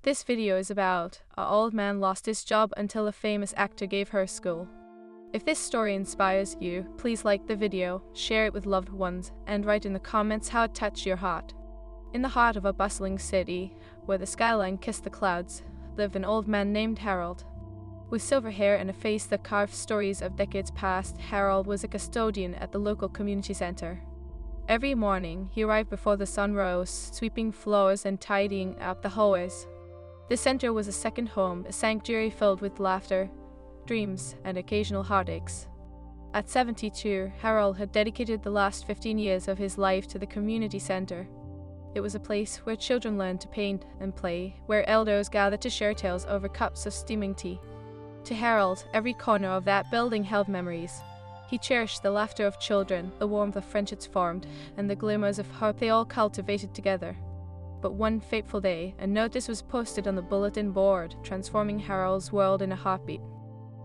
This video is about an old man lost his job until a famous actor gave her a school. If this story inspires you, please like the video, share it with loved ones, and write in the comments how it touched your heart. In the heart of a bustling city, where the skyline kissed the clouds, lived an old man named Harold. With silver hair and a face that carved stories of decades past, Harold was a custodian at the local community center. Every morning, he arrived before the sun rose, sweeping floors and tidying up the hallways. The center was a second home, a sanctuary filled with laughter, dreams, and occasional heartaches. At 72, Harold had dedicated the last 15 years of his life to the community center. It was a place where children learned to paint and play, where elders gathered to share tales over cups of steaming tea. To Harold, every corner of that building held memories. He cherished the laughter of children, the warmth of friendships formed, and the glimmers of hope they all cultivated together. But one fateful day, a notice was posted on the bulletin board, transforming Harold's world in a heartbeat.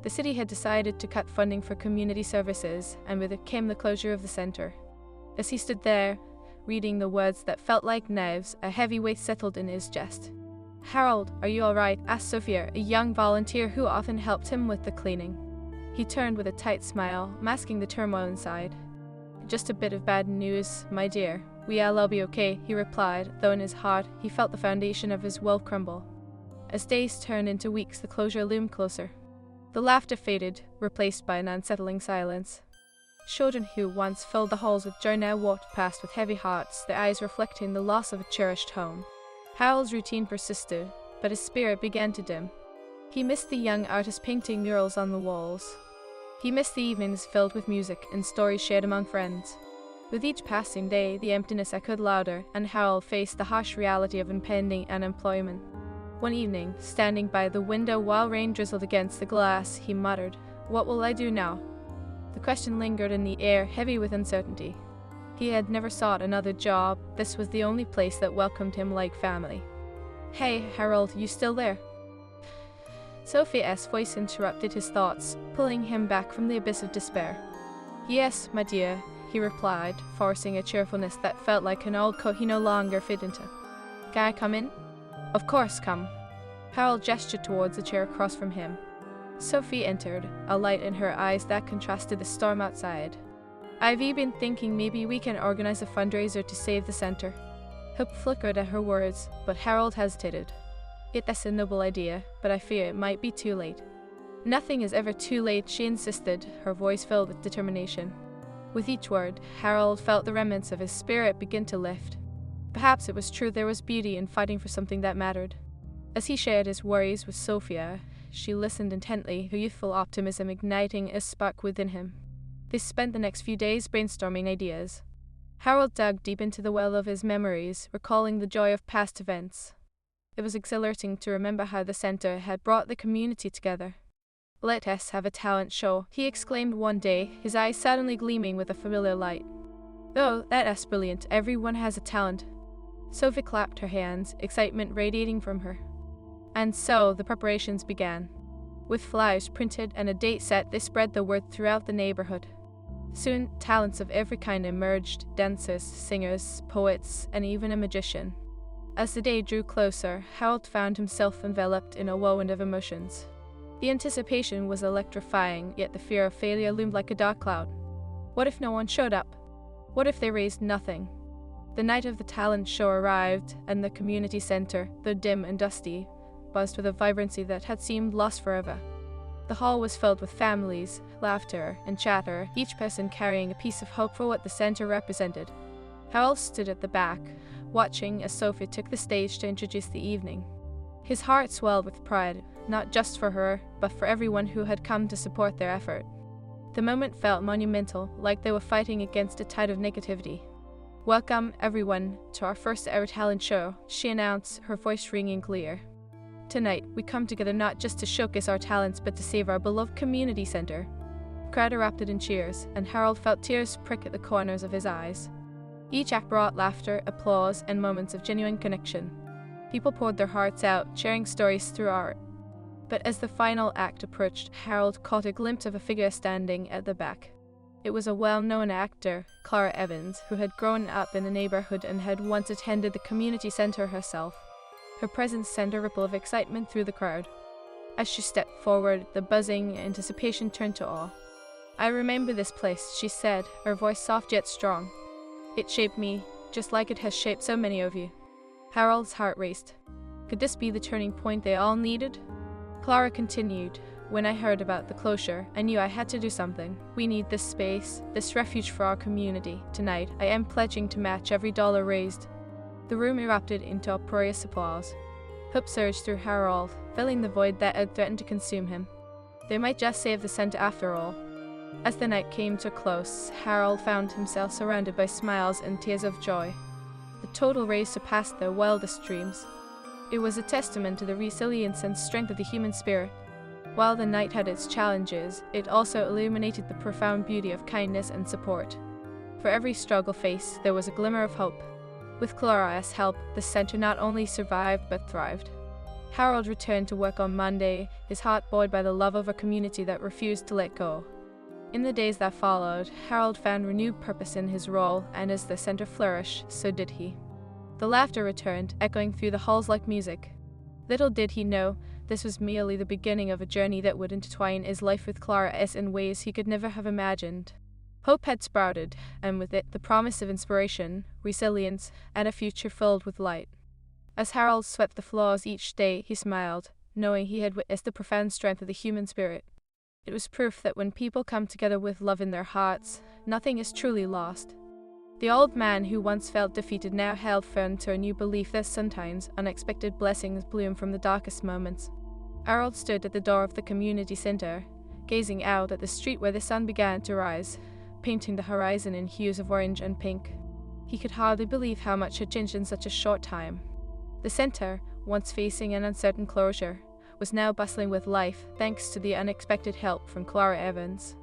The city had decided to cut funding for community services, and with it came the closure of the center. As he stood there, reading the words that felt like knives, a heavy weight settled in his chest. "Harold, are you all right?" asked Sophia, a young volunteer who often helped him with the cleaning. He turned with a tight smile, masking the turmoil inside. "Just a bit of bad news, my dear. We'll all be okay," he replied, though in his heart he felt the foundation of his world crumble. As days turned into weeks, the closure loomed closer. The laughter faded, replaced by an unsettling silence. Children who once filled the halls with joy now walked past with heavy hearts, their eyes reflecting the loss of a cherished home. Harold's routine persisted, but his spirit began to dim. He missed the young artist painting murals on the walls. He missed the evenings filled with music and stories shared among friends. With each passing day, the emptiness echoed louder, and Harold faced the harsh reality of impending unemployment. One evening, standing by the window while rain drizzled against the glass, he muttered, "What will I do now?" The question lingered in the air, heavy with uncertainty. He had never sought another job. This was the only place that welcomed him like family. "Hey, Harold, you still there?" Sophia's voice interrupted his thoughts, pulling him back from the abyss of despair. "Yes, my dear," he replied, forcing a cheerfulness that felt like an old coat he no longer fit into. "Can I come in?" "Of course, come." Harold gestured towards the chair across from him. Sophie entered, a light in her eyes that contrasted the storm outside. "I've been thinking maybe we can organize a fundraiser to save the center." Hope flickered at her words, but Harold hesitated. "That's a noble idea, but I fear it might be too late." "Nothing is ever too late," she insisted, her voice filled with determination. With each word, Harold felt the remnants of his spirit begin to lift. Perhaps it was true there was beauty in fighting for something that mattered. As he shared his worries with Sophia, she listened intently, her youthful optimism igniting a spark within him. They spent the next few days brainstorming ideas. Harold dug deep into the well of his memories, recalling the joy of past events. It was exhilarating to remember how the center had brought the community together. "Let us have a talent show," he exclaimed one day, his eyes suddenly gleaming with a familiar light. "Oh, that's brilliant. Everyone has a talent." Sophie clapped her hands, excitement radiating from her. And so the preparations began. With flyers printed and a date set, they spread the word throughout the neighborhood. Soon, talents of every kind emerged: dancers, singers, poets, and even a magician. As the day drew closer, Harold found himself enveloped in a whirlwind of emotions. The anticipation was electrifying, yet the fear of failure loomed like a dark cloud. What if no one showed up? What if they raised nothing? The night of the talent show arrived, and the community center, though dim and dusty, buzzed with a vibrancy that had seemed lost forever. The hall was filled with families, laughter, and chatter, each person carrying a piece of hope for what the center represented. Harold stood at the back, watching as Sophie took the stage to introduce the evening. His heart swelled with pride, not just for her, but for everyone who had come to support their effort. The moment felt monumental, like they were fighting against a tide of negativity. "Welcome, everyone, to our first ever talent show," she announced, her voice ringing clear. "Tonight, we come together not just to showcase our talents, but to save our beloved community center." The crowd erupted in cheers, and Harold felt tears prick at the corners of his eyes. Each act brought laughter, applause, and moments of genuine connection. People poured their hearts out, sharing stories through art. But as the final act approached, Harold caught a glimpse of a figure standing at the back. It was a well-known actor, Clara Evans, who had grown up in the neighborhood and had once attended the community center herself. Her presence sent a ripple of excitement through the crowd. As she stepped forward, the buzzing anticipation turned to awe. "I remember this place," she said, her voice soft yet strong. "It shaped me, just like it has shaped so many of you." Harold's heart raced. Could this be the turning point they all needed? Clara continued, "When I heard about the closure, I knew I had to do something. We need this space, this refuge for our community. Tonight, I am pledging to match every dollar raised." The room erupted into uproarious applause. Hope surged through Harold, filling the void that had threatened to consume him. They might just save the center after all. As the night came to a close, Harold found himself surrounded by smiles and tears of joy. The total raise surpassed their wildest dreams. It was a testament to the resilience and strength of the human spirit. While the night had its challenges, it also illuminated the profound beauty of kindness and support. For every struggle faced, there was a glimmer of hope. With Clara's help, the center not only survived but thrived. Harold returned to work on Monday, his heart buoyed by the love of a community that refused to let go. In the days that followed, Harold found renewed purpose in his role, and as the center flourished, so did he. The laughter returned, echoing through the halls like music. Little did he know, this was merely the beginning of a journey that would intertwine his life with Clara in ways he could never have imagined. Hope had sprouted, and with it the promise of inspiration, resilience, and a future filled with light. As Harold swept the floors each day, he smiled, knowing he had witnessed the profound strength of the human spirit. It was proof that when people come together with love in their hearts, nothing is truly lost. The old man who once felt defeated now held firm to a new belief that sometimes unexpected blessings bloom from the darkest moments. Harold stood at the door of the community center, gazing out at the street where the sun began to rise, painting the horizon in hues of orange and pink. He could hardly believe how much had changed in such a short time. The center, once facing an uncertain closure, was now bustling with life thanks to the unexpected help from Clara Evans.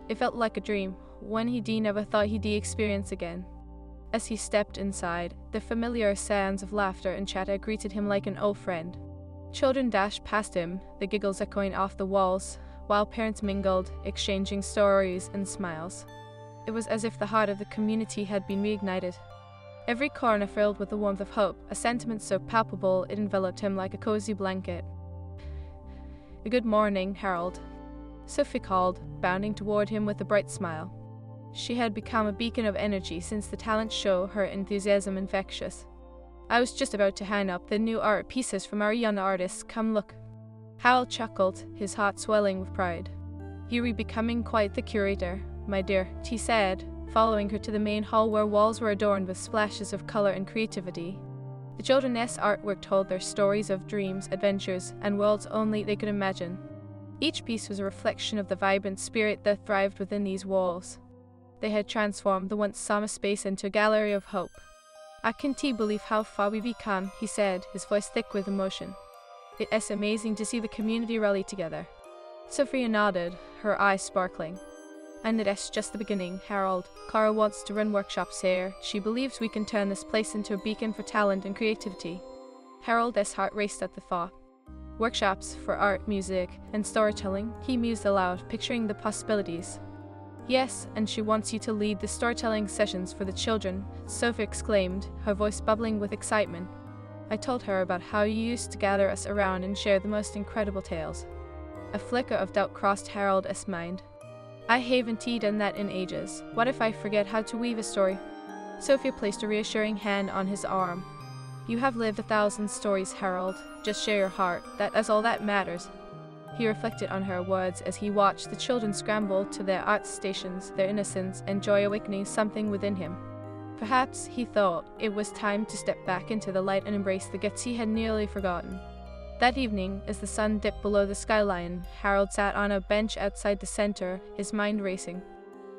It felt like a dream, one he never thought he'd experience again. As he stepped inside, the familiar sounds of laughter and chatter greeted him like an old friend. Children dashed past him, the giggles echoing off the walls, while parents mingled, exchanging stories and smiles. It was as if the heart of the community had been reignited. Every corner filled with the warmth of hope, a sentiment so palpable it enveloped him like a cozy blanket. "Good morning, Harold," Sophie called, bounding toward him with a bright smile. She had become a beacon of energy since the talent show, her enthusiasm infectious. "I was just about to hang up the new art pieces from our young artists. Come look." Harold chuckled, his heart swelling with pride. "You are becoming quite the curator, my dear," he said, following her to the main hall where walls were adorned with splashes of color and creativity. The children's artwork told their stories of dreams, adventures, and worlds only they could imagine. Each piece was a reflection of the vibrant spirit that thrived within these walls. They had transformed the once summer space into a gallery of hope. "I can't believe how far we've come," he said, his voice thick with emotion. "It is amazing to see the community rally together." Sophia nodded, her eyes sparkling. "And it's just the beginning, Harold. Clara wants to run workshops here. She believes we can turn this place into a beacon for talent and creativity." Harold's heart raced at the thought. Workshops for art, music, and storytelling, he mused aloud, picturing the possibilities. "Yes, and she wants you to lead the storytelling sessions for the children," Sophie exclaimed, her voice bubbling with excitement. "I told her about how you used to gather us around and share the most incredible tales." A flicker of doubt crossed Harold's mind. "I haven't done that in ages. What if I forget how to weave a story?" Sophia placed a reassuring hand on his arm. "You have lived 1,000 stories, Harold. Just share your heart. That is all that matters." He reflected on her words as he watched the children scramble to their art stations, their innocence and joy awakening something within him. Perhaps, he thought, it was time to step back into the light and embrace the gifts he had nearly forgotten. That evening, as the sun dipped below the skyline, Harold sat on a bench outside the center, his mind racing.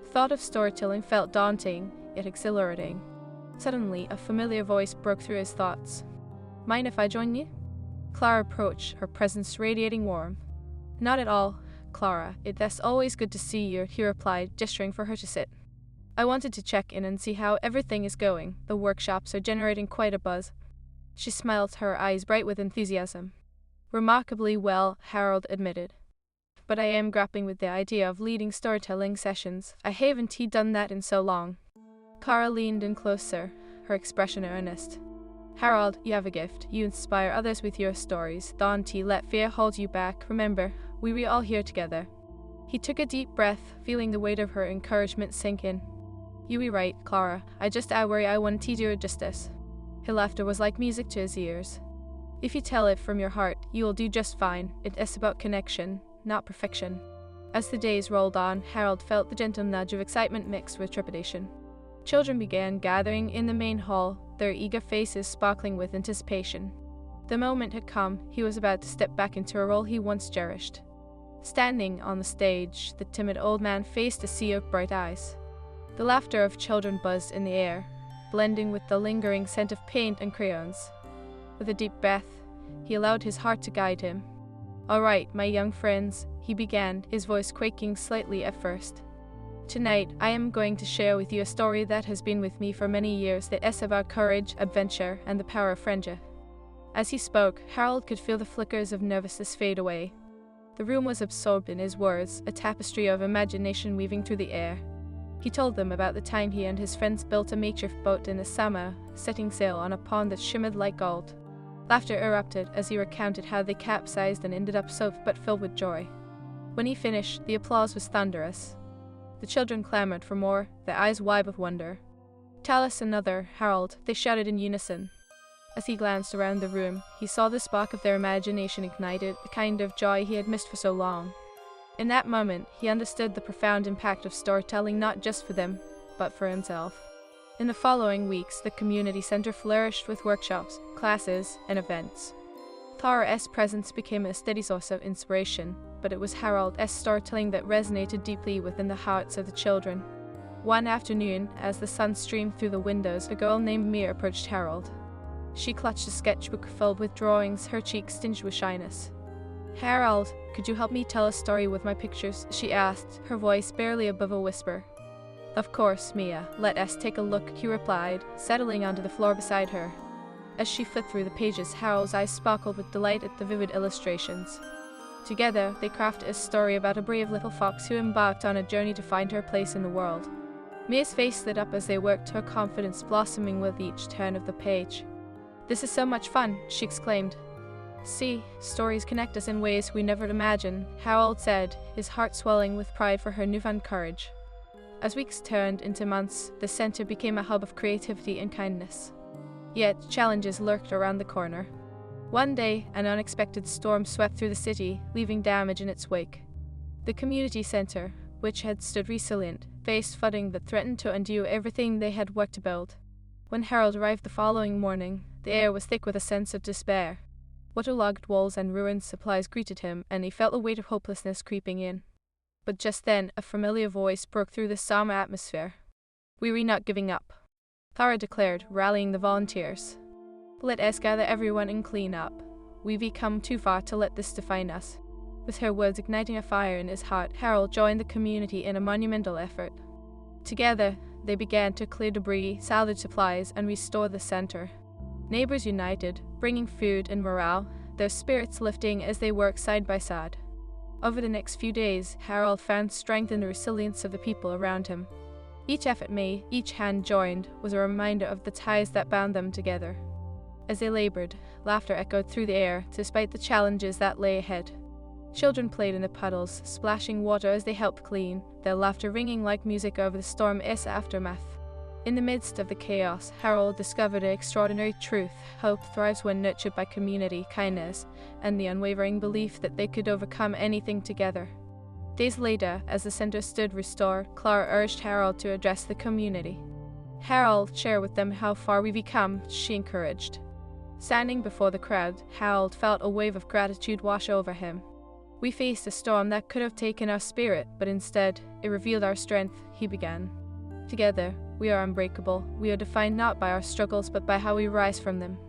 The thought of storytelling felt daunting, yet exhilarating. Suddenly, a familiar voice broke through his thoughts. "Mind if I join you?" Clara approached, her presence radiating warmth. "Not at all, Clara. It's always good to see you," he replied, gesturing for her to sit. "I wanted to check in and see how everything is going. The workshops are generating quite a buzz." She smiled, her eyes bright with enthusiasm. "Remarkably well," Harold admitted. "But I am grappling with the idea of leading storytelling sessions. I haven't done that in so long." Clara leaned in closer, her expression earnest. Harold, you have a gift. You inspire others with your stories. Don't let fear hold you back. Remember, we were all here together. He took a deep breath, feeling the weight of her encouragement sink in. You were right, Clara. I worry I won't do her justice. Her laughter was like music to his ears. If you tell it from your heart, you will do just fine. It is about connection, not perfection. As the days rolled on, Harold felt the gentle nudge of excitement mixed with trepidation. Children began gathering in the main hall, their eager faces sparkling with anticipation. The moment had come. He was about to step back into a role he once cherished. Standing on the stage, the timid old man faced a sea of bright eyes. The laughter of children buzzed in the air, blending with the lingering scent of paint and crayons. With a deep breath, he allowed his heart to guide him. "All right, my young friends," he began, his voice quaking slightly at first. "Tonight, I am going to share with you a story that has been with me for many years, that is about courage, adventure, and the power of friendship." As he spoke, Harold could feel the flickers of nervousness fade away. The room was absorbed in his words, a tapestry of imagination weaving through the air. He told them about the time he and his friends built a makeshift boat in the summer, setting sail on a pond that shimmered like gold. Laughter erupted as he recounted how they capsized and ended up soaked but filled with joy. When he finished, the applause was thunderous. The children clamored for more, their eyes wide with wonder. "Tell us another, Harold," they shouted in unison. As he glanced around the room, he saw the spark of their imagination ignited, the kind of joy he had missed for so long. In that moment, he understood the profound impact of storytelling, not just for them, but for himself. In the following weeks, the community center flourished with workshops, classes, and events. Clara's presence became a steady source of inspiration, but it was Harold's storytelling that resonated deeply within the hearts of the children. One afternoon, as the sun streamed through the windows, a girl named Mia approached Harold. She clutched a sketchbook filled with drawings, her cheeks tinged with shyness. "Harold, could you help me tell a story with my pictures?" she asked, her voice barely above a whisper. "Of course, Mia. Let us take a look," he replied, settling onto the floor beside her. As she flipped through the pages, Harold's eyes sparkled with delight at the vivid illustrations. Together, they crafted a story about a brave little fox who embarked on a journey to find her place in the world. Mia's face lit up as they worked, her confidence blossoming with each turn of the page. "This is so much fun," she exclaimed. "See, stories connect us in ways we never imagined," Harold said, his heart swelling with pride for her newfound courage. As weeks turned into months, the center became a hub of creativity and kindness. Yet, challenges lurked around the corner. One day, an unexpected storm swept through the city, leaving damage in its wake. The community center, which had stood resilient, faced flooding that threatened to undo everything they had worked to build. When Harold arrived the following morning, the air was thick with a sense of despair. Waterlogged walls and ruined supplies greeted him, and he felt a weight of hopelessness creeping in. But just then, a familiar voice broke through the somber atmosphere. "We were not giving up," Clara declared, rallying the volunteers. "Let us gather everyone and clean up. We've come too far to let this define us." With her words igniting a fire in his heart, Harold joined the community in a monumental effort. Together, they began to clear debris, salvage supplies, and restore the center. Neighbors united, bringing food and morale, their spirits lifting as they worked side by side. Over the next few days, Harold found strength in the resilience of the people around him. Each effort made, each hand joined, was a reminder of the ties that bound them together. As they labored, laughter echoed through the air, despite the challenges that lay ahead. Children played in the puddles, splashing water as they helped clean, their laughter ringing like music over the storm's aftermath. In the midst of the chaos, Harold discovered an extraordinary truth: hope thrives when nurtured by community, kindness, and the unwavering belief that they could overcome anything together. Days later, as the center stood restored, Clara urged Harold to address the community. "Harold, share with them how far we've come," she encouraged. Standing before the crowd, Harold felt a wave of gratitude wash over him. "We faced a storm that could have taken our spirit, but instead, it revealed our strength," he began. "Together, we are unbreakable. We are defined not by our struggles, but by how we rise from them."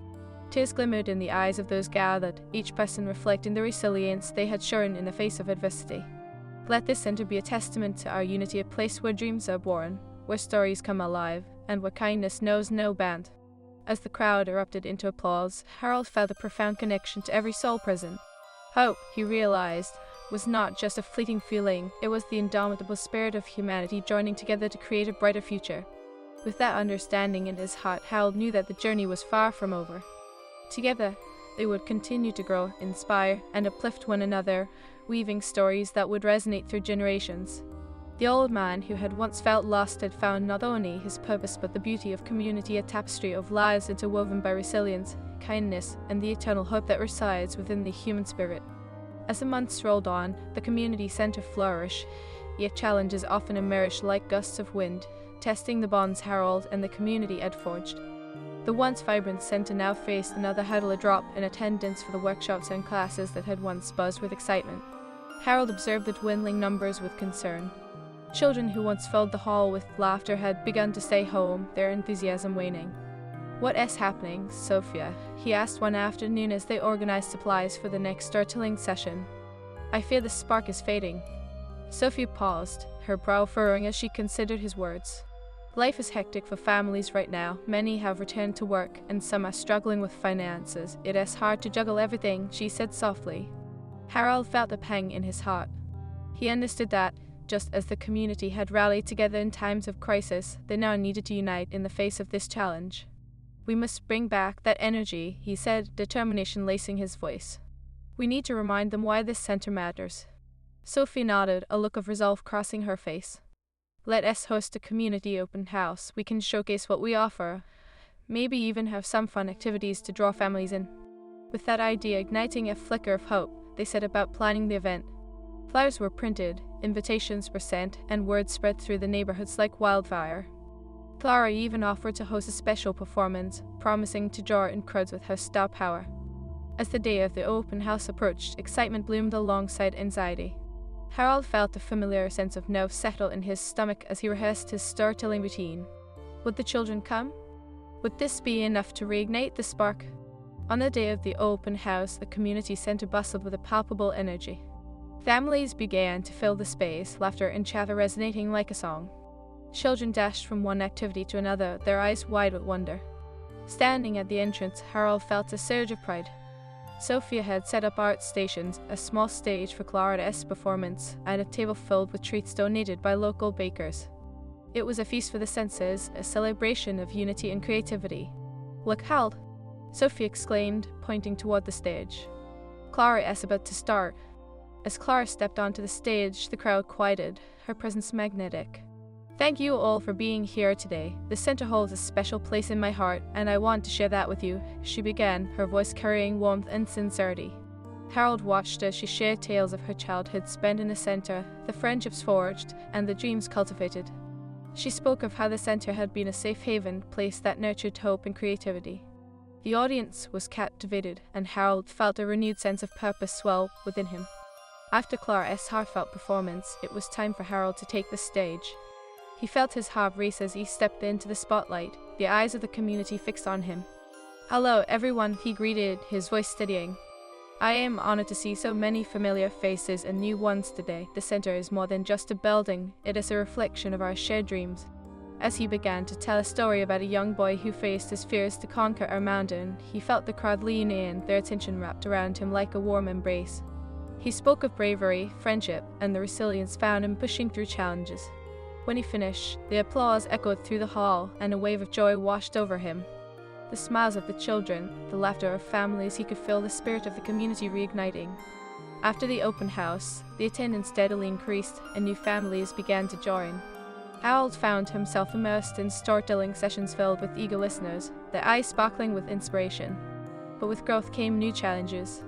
Tears glimmered in the eyes of those gathered, each person reflecting the resilience they had shown in the face of adversity. Let this center be a testament to our unity, a place where dreams are born, where stories come alive, and where kindness knows no bound. As the crowd erupted into applause, Harold felt a profound connection to every soul present. Hope, he realized, was not just a fleeting feeling, it was the indomitable spirit of humanity joining together to create a brighter future. With that understanding in his heart, Harold knew that the journey was far from over. Together, they would continue to grow, inspire, and uplift one another, weaving stories that would resonate through generations. The old man who had once felt lost had found not only his purpose but the beauty of community, a tapestry of lives interwoven by resilience, kindness, and the eternal hope that resides within the human spirit. As the months rolled on, the community center flourished, yet challenges often emerged like gusts of wind, testing the bonds Harold and the community had forged. The once vibrant center now faced another hurdle, a drop in attendance for the workshops and classes that had once buzzed with excitement. Harold observed the dwindling numbers with concern. Children who once filled the hall with laughter had begun to stay home, their enthusiasm waning. "What is happening, Sophia?" he asked one afternoon as they organized supplies for the next storytelling session. "I fear the spark is fading." Sophia paused, her brow furrowing as she considered his words. "Life is hectic for families right now. Many have returned to work, and some are struggling with finances. It is hard to juggle everything," she said softly. Harold felt a pang in his heart. He understood that, just as the community had rallied together in times of crisis, they now needed to unite in the face of this challenge. "We must bring back that energy," he said, determination lacing his voice. "We need to remind them why this center matters." Sophie nodded, a look of resolve crossing her face. "Let us host a community open house. We can showcase what we offer, maybe even have some fun activities to draw families in." With that idea igniting a flicker of hope, they set about planning the event. Flyers were printed, invitations were sent, and word spread through the neighborhoods like wildfire. Clara even offered to host a special performance, promising to draw in crowds with her star power. As the day of the open house approached, excitement bloomed alongside anxiety. Harold felt a familiar sense of nerve settle in his stomach as he rehearsed his storytelling routine. Would the children come? Would this be enough to reignite the spark? On the day of the open house, the community center bustled with a palpable energy. Families began to fill the space, laughter and chatter resonating like a song. Children dashed from one activity to another, their eyes wide with wonder. Standing at the entrance, Harold felt a surge of pride. Sophia had set up art stations, a small stage for Clara's performance, and a table filled with treats donated by local bakers. It was a feast for the senses, a celebration of unity and creativity. "Look, Harold!" Sophie exclaimed, pointing toward the stage. "Clara is about to start." As Clara stepped onto the stage, the crowd quieted, her presence magnetic. "Thank you all for being here today. The center holds a special place in my heart, and I want to share that with you," she began, her voice carrying warmth and sincerity. Harold watched as she shared tales of her childhood spent in the center, the friendships forged, and the dreams cultivated. She spoke of how the center had been a safe haven, place that nurtured hope and creativity. The audience was captivated, and Harold felt a renewed sense of purpose swell within him. After Clara's heartfelt performance, it was time for Harold to take the stage. He felt his heart race as he stepped into the spotlight, the eyes of the community fixed on him. "Hello, everyone," he greeted, his voice steadying. "I am honored to see so many familiar faces and new ones today. The center is more than just a building, it is a reflection of our shared dreams." As he began to tell a story about a young boy who faced his fears to conquer a mountain, he felt the crowd lean in, their attention wrapped around him like a warm embrace. He spoke of bravery, friendship, and the resilience found in pushing through challenges. When he finished, the applause echoed through the hall, and a wave of joy washed over him. The smiles of the children, the laughter of families, he could feel the spirit of the community reigniting. After the open house, the attendance steadily increased, and new families began to join. Harold found himself immersed in storytelling sessions filled with eager listeners, their eyes sparkling with inspiration. But with growth came new challenges.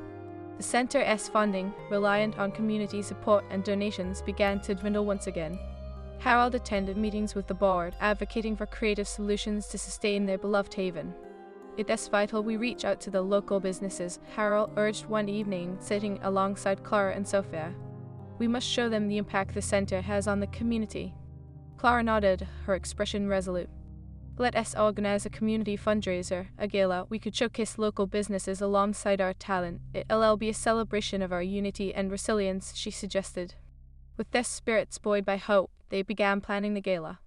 The center's funding, reliant on community support and donations, began to dwindle once again. Harold attended meetings with the board, advocating for creative solutions to sustain their beloved haven. "It is vital we reach out to the local businesses," Harold urged one evening, sitting alongside Clara and Sophia. "We must show them the impact the center has on the community." Clara nodded, her expression resolute. "Let us organize a community fundraiser, a gala. We could showcase local businesses alongside our talent. It'll be a celebration of our unity and resilience," she suggested. With their spirits buoyed by hope, they began planning the gala.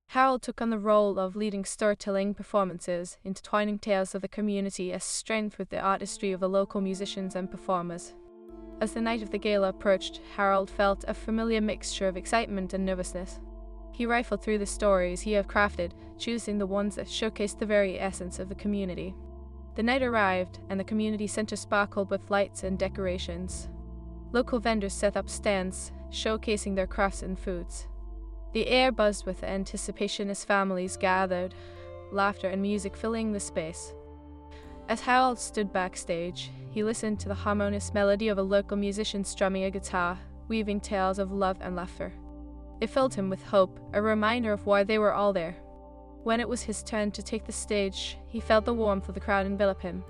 Harold took on the role of leading storytelling performances, intertwining tales of the community as strength with the artistry of the local musicians and performers. As the night of the gala approached, Harold felt a familiar mixture of excitement and nervousness. He rifled through the stories he had crafted, choosing the ones that showcased the very essence of the community. The night arrived, and the community center sparkled with lights and decorations. Local vendors set up stands, showcasing their crafts and foods. The air buzzed with anticipation as families gathered, laughter and music filling the space. As Harold stood backstage, he listened to the harmonious melody of a local musician strumming a guitar, weaving tales of love and laughter. It filled him with hope, a reminder of why they were all there. When it was his turn to take the stage, he felt the warmth of the crowd envelop him.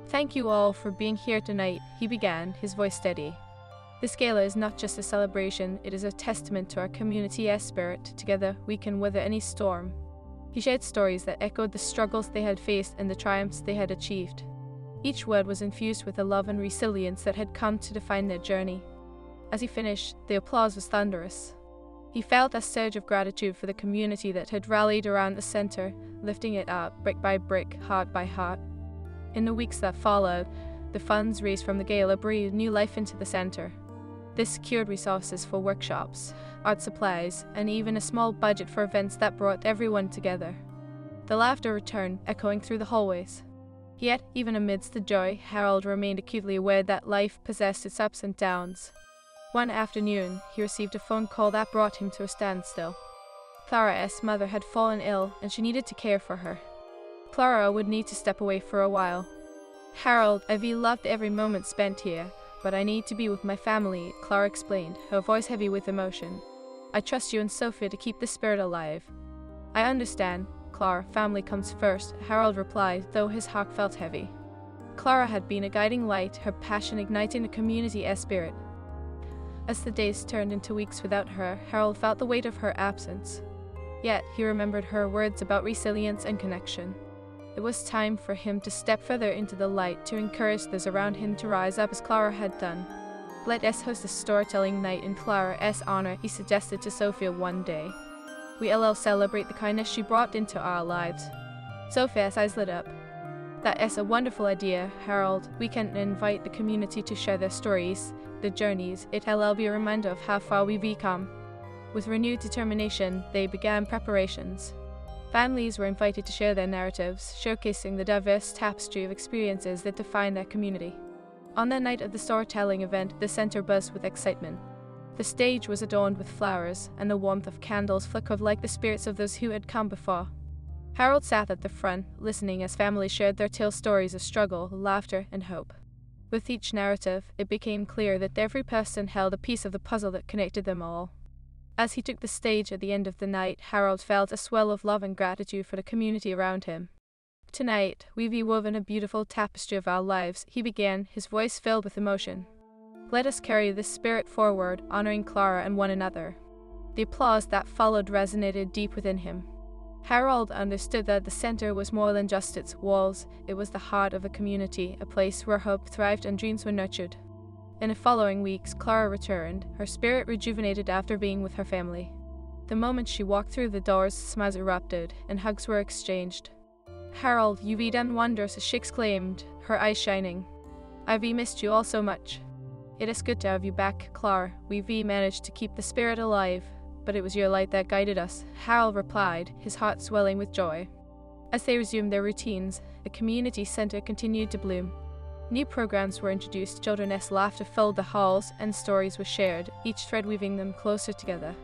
"Thank you all for being here tonight," he began, his voice steady. "This gala is not just a celebration, it is a testament to our community spirit. Together, we can weather any storm." He shared stories that echoed the struggles they had faced and the triumphs they had achieved. Each word was infused with the love and resilience that had come to define their journey. As he finished, the applause was thunderous. He felt a surge of gratitude for the community that had rallied around the center, lifting it up brick by brick, heart by heart. In the weeks that followed, the funds raised from the gala breathed new life into the center. This secured resources for workshops, art supplies, and even a small budget for events that brought everyone together. The laughter returned, echoing through the hallways. Yet, even amidst the joy, Harold remained acutely aware that life possessed its ups and downs. One afternoon, he received a phone call that brought him to a standstill. Clara's mother had fallen ill, and she needed to care for her. Clara would need to step away for a while. "Harold, I've loved every moment spent here, but I need to be with my family," Clara explained, her voice heavy with emotion. "I trust you and Sophia to keep the spirit alive." "I understand, Clara, family comes first," Harold replied, though his heart felt heavy. Clara had been a guiding light, her passion igniting the community spirit. As the days turned into weeks without her, Harold felt the weight of her absence. Yet he remembered her words about resilience and connection. It was time for him to step further into the light, to encourage those around him to rise up as Clara had done. "Let us host a storytelling night in Clara's honor," he suggested to Sophia one day. "We'll celebrate the kindness she brought into our lives." Sophia's eyes lit up. "That is a wonderful idea, Harold. We can invite the community to share their stories, their journeys. It'll be a reminder of how far we've come." With renewed determination, they began preparations. Families were invited to share their narratives, showcasing the diverse tapestry of experiences that define their community. On the night of the storytelling event, the center buzzed with excitement. The stage was adorned with flowers, and the warmth of candles flickered like the spirits of those who had come before. Harold sat at the front, listening as families shared their tale stories of struggle, laughter, and hope. With each narrative, it became clear that every person held a piece of the puzzle that connected them all. As he took the stage at the end of the night, Harold felt a swell of love and gratitude for the community around him. "Tonight, we've woven a beautiful tapestry of our lives," he began, his voice filled with emotion. "Let us carry this spirit forward, honoring Clara and one another." The applause that followed resonated deep within him. Harold understood that the center was more than just its walls. It was the heart of a community, a place where hope thrived and dreams were nurtured. In the following weeks, Clara returned, her spirit rejuvenated after being with her family. The moment she walked through the doors, smiles erupted, and hugs were exchanged. "Harold, you've done wonders," she exclaimed, her eyes shining. "I've missed you all so much." "It is good to have you back, Clara. We've managed to keep the spirit alive, but it was your light that guided us," Harold replied, his heart swelling with joy. As they resumed their routines, the community center continued to bloom. New programs were introduced, children's laughter filled the halls, and stories were shared, each thread weaving them closer together.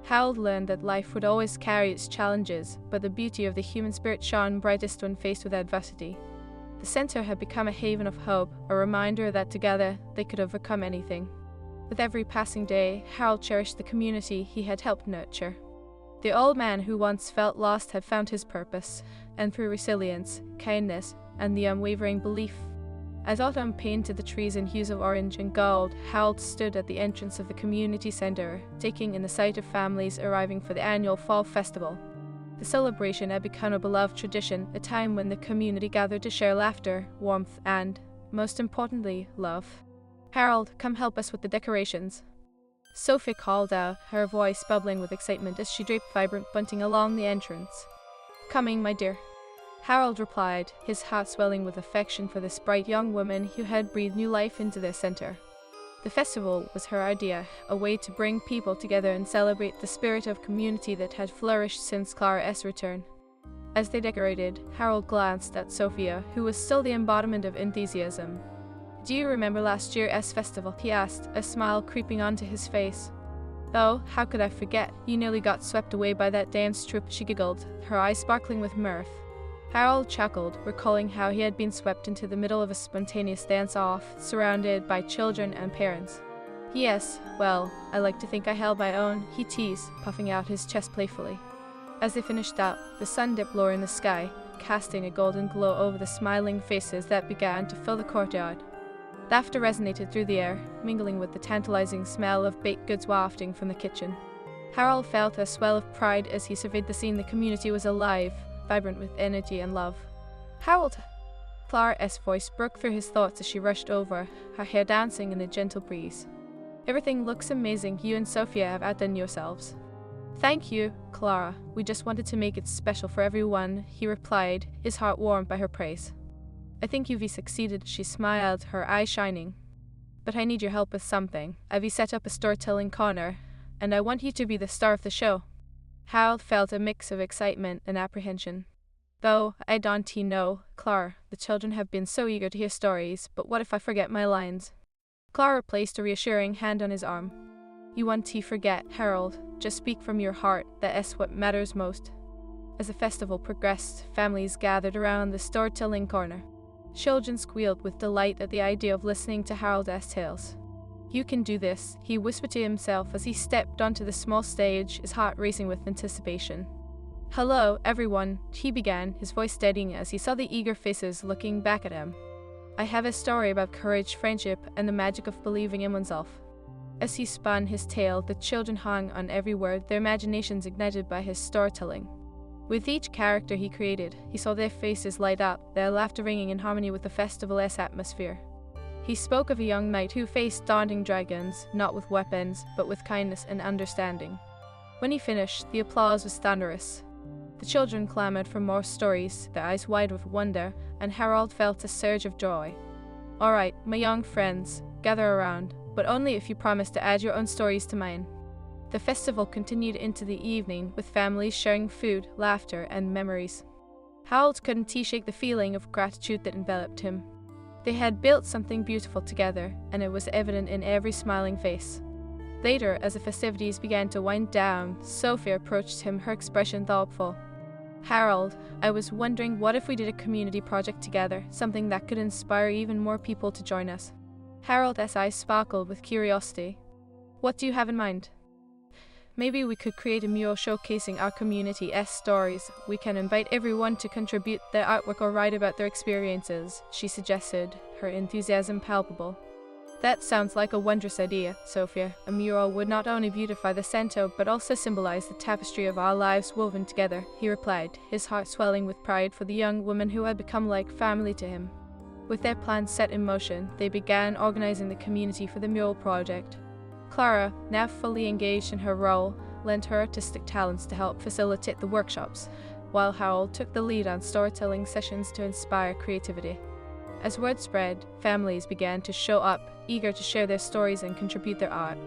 Harold learned that life would always carry its challenges, but the beauty of the human spirit shone brightest when faced with adversity. The center had become a haven of hope, a reminder that together they could overcome anything. With every passing day, Harold cherished the community he had helped nurture. The old man who once felt lost had found his purpose, and through resilience, kindness, and the unwavering belief. As autumn painted the trees in hues of orange and gold, Harold stood at the entrance of the community center, taking in the sight of families arriving for the annual fall festival. The celebration had become a beloved tradition, a time when the community gathered to share laughter, warmth, and, most importantly, love. "Harold, come help us with the decorations." Sophie called out, her voice bubbling with excitement as she draped vibrant bunting along the entrance. "Coming, my dear." Harold replied, his heart swelling with affection for this bright young woman who had breathed new life into their center. The festival was her idea, a way to bring people together and celebrate the spirit of community that had flourished since Clara's return. As they decorated, Harold glanced at Sophia, who was still the embodiment of enthusiasm. "Do you remember last year's festival?" he asked, a smile creeping onto his face. "Oh, how could I forget? You nearly got swept away by that dance troupe," she giggled, her eyes sparkling with mirth. Harold chuckled, recalling how he had been swept into the middle of a spontaneous dance-off, surrounded by children and parents. "Yes, well, I like to think I held my own," he teased, puffing out his chest playfully. As they finished up, the sun dipped lower in the sky, casting a golden glow over the smiling faces that began to fill the courtyard. Laughter resonated through the air, mingling with the tantalizing smell of baked goods wafting from the kitchen. Harold felt a swell of pride as he surveyed the scene. The community was alive, vibrant with energy and love. "Harold!" Clara's voice broke through his thoughts as she rushed over, her hair dancing in a gentle breeze. "Everything looks amazing. You and Sophia have outdone yourselves." "Thank you, Clara. We just wanted to make it special for everyone," he replied, his heart warmed by her praise. "I think you've succeeded," she smiled, her eyes shining. "But I need your help with something. I've set up a storytelling corner, and I want you to be the star of the show." Harold felt a mix of excitement and apprehension. "Though, I don't know, Clara, the children have been so eager to hear stories, but what if I forget my lines?" Clara placed a reassuring hand on his arm. "You won't forget, Harold. Just speak from your heart. That's what matters most." As the festival progressed, families gathered around the storytelling corner. Children squealed with delight at the idea of listening to Harold's tales. "You can do this," he whispered to himself as he stepped onto the small stage, his heart racing with anticipation. "Hello, everyone," he began, his voice steadying as he saw the eager faces looking back at him. "I have a story about courage, friendship, and the magic of believing in oneself." As he spun his tale, the children hung on every word, their imaginations ignited by his storytelling. With each character he created, he saw their faces light up, their laughter ringing in harmony with the festival's atmosphere. He spoke of a young knight who faced daunting dragons, not with weapons, but with kindness and understanding. When he finished, the applause was thunderous. The children clamored for more stories, their eyes wide with wonder, and Harold felt a surge of joy. "All right, my young friends, gather around, but only if you promise to add your own stories to mine." The festival continued into the evening, with families sharing food, laughter, and memories. Harold couldn't shake the feeling of gratitude that enveloped him. They had built something beautiful together, and it was evident in every smiling face. Later, as the festivities began to wind down, Sophia approached him, her expression thoughtful. "Harold, I was wondering, what if we did a community project together, something that could inspire even more people to join us?" Harold's eyes sparkled with curiosity. "What do you have in mind?" "Maybe we could create a mural showcasing our community's stories. We can invite everyone to contribute their artwork or write about their experiences," she suggested, her enthusiasm palpable. "That sounds like a wondrous idea, Sophia. A mural would not only beautify the center, but also symbolize the tapestry of our lives woven together," he replied, his heart swelling with pride for the young woman who had become like family to him. With their plans set in motion, they began organizing the community for the mural project. Clara, now fully engaged in her role, lent her artistic talents to help facilitate the workshops, while Harold took the lead on storytelling sessions to inspire creativity. As word spread, families began to show up, eager to share their stories and contribute their art.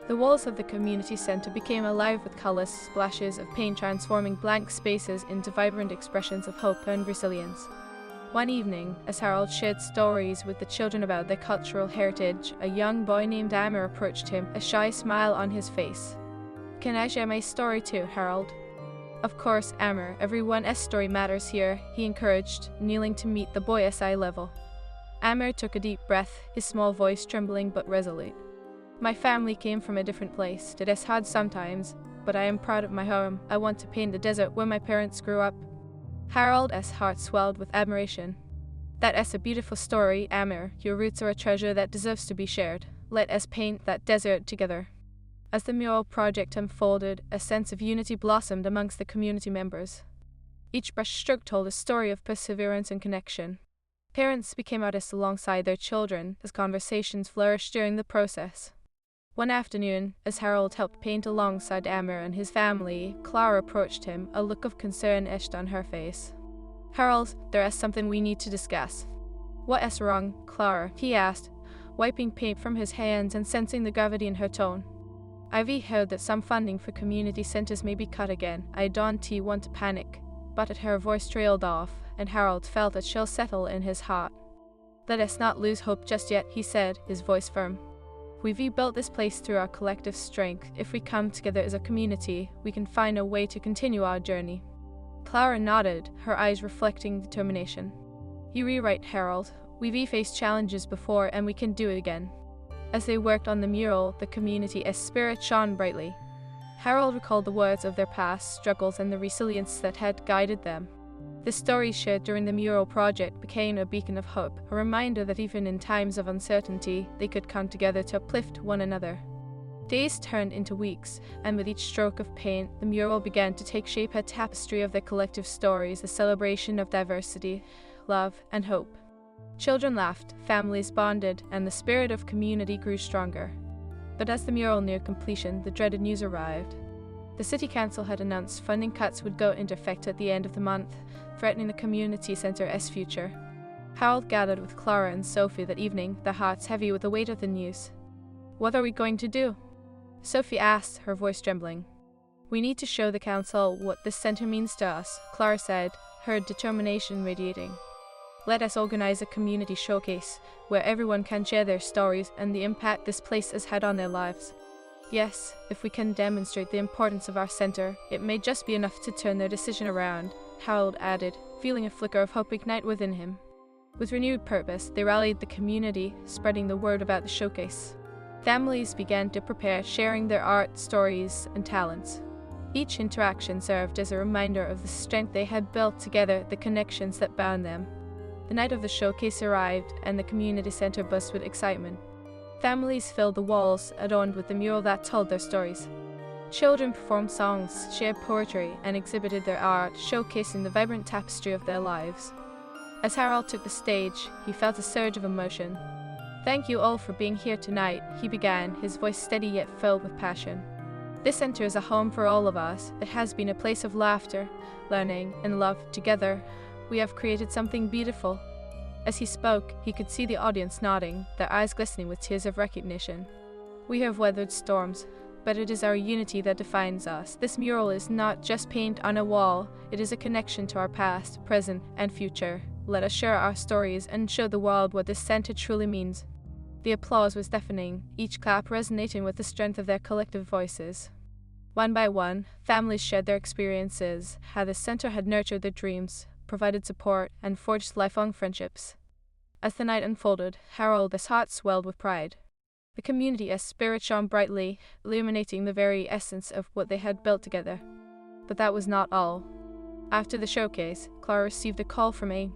The walls of the community center became alive with colors, splashes of paint transforming blank spaces into vibrant expressions of hope and resilience. One evening, as Harold shared stories with the children about their cultural heritage, a young boy named Amir approached him, a shy smile on his face. "Can I share my story too, Harold?" "Of course, Amir. Everyone's story matters here," he encouraged, kneeling to meet the boy's eye level. Amir took a deep breath, his small voice trembling but resolute. "My family came from a different place. It is hard sometimes, but I am proud of my home. I want to paint the desert where my parents grew up." Harold's heart swelled with admiration. "That is a beautiful story, Amir. Your roots are a treasure that deserves to be shared. Let us paint that desert together." As the mural project unfolded, a sense of unity blossomed amongst the community members. Each brushstroke told a story of perseverance and connection. Parents became artists alongside their children, as conversations flourished during the process. One afternoon, as Harold helped paint alongside Amir and his family, Clara approached him, a look of concern etched on her face. "Harold, there is something we need to discuss." "What is wrong, Clara?" he asked, wiping paint from his hands and sensing the gravity in her tone. Ivy heard that some funding for community centers may be cut again. I don't want to panic, but her voice trailed off, and Harold felt a chill settle in his heart. Let us not lose hope just yet, he said, his voice firm. We've rebuilt this place through our collective strength. If we come together as a community, we can find a way to continue our journey. Clara nodded, her eyes reflecting determination. You're right, Harold. We've faced challenges before and we can do it again. As they worked on the mural, the community's spirit shone brightly. Harold recalled the words of their past struggles and the resilience that had guided them. The stories shared during the mural project became a beacon of hope, a reminder that even in times of uncertainty, they could come together to uplift one another. Days turned into weeks, and with each stroke of paint, the mural began to take shape, a tapestry of their collective stories, a celebration of diversity, love, and hope. Children laughed, families bonded, and the spirit of community grew stronger. But as the mural neared completion, the dreaded news arrived. The city council had announced funding cuts would go into effect at the end of the month, threatening the community center's future. Harold gathered with Clara and Sophie that evening, their hearts heavy with the weight of the news. What are we going to do? Sophie asked, her voice trembling. We need to show the council what this center means to us, Clara said, her determination radiating. Let us organize a community showcase, where everyone can share their stories and the impact this place has had on their lives. Yes, if we can demonstrate the importance of our center, it may just be enough to turn their decision around, Harold added, feeling a flicker of hope ignite within him. With renewed purpose, they rallied the community, spreading the word about the showcase. Families began to prepare, sharing their art, stories, and talents. Each interaction served as a reminder of the strength they had built together, the connections that bound them. The night of the showcase arrived, and the community center buzzed with excitement. Families filled the walls, adorned with the mural that told their stories. Children performed songs, shared poetry, and exhibited their art, showcasing the vibrant tapestry of their lives. As Harold took the stage, he felt a surge of emotion. Thank you all for being here tonight, he began, his voice steady yet filled with passion. This center is a home for all of us. It has been a place of laughter, learning, and love. Together, we have created something beautiful. As he spoke, he could see the audience nodding, their eyes glistening with tears of recognition. We have weathered storms, but it is our unity that defines us. This mural is not just paint on a wall, it is a connection to our past, present, and future. Let us share our stories and show the world what this center truly means. The applause was deafening, each clap resonating with the strength of their collective voices. One by one, families shared their experiences, how the center had nurtured their dreams, provided support, and forged lifelong friendships. As the night unfolded, Harold's heart swelled with pride. The community's spirit shone brightly, illuminating the very essence of what they had built together. But that was not all. After the showcase, Clara received a call from a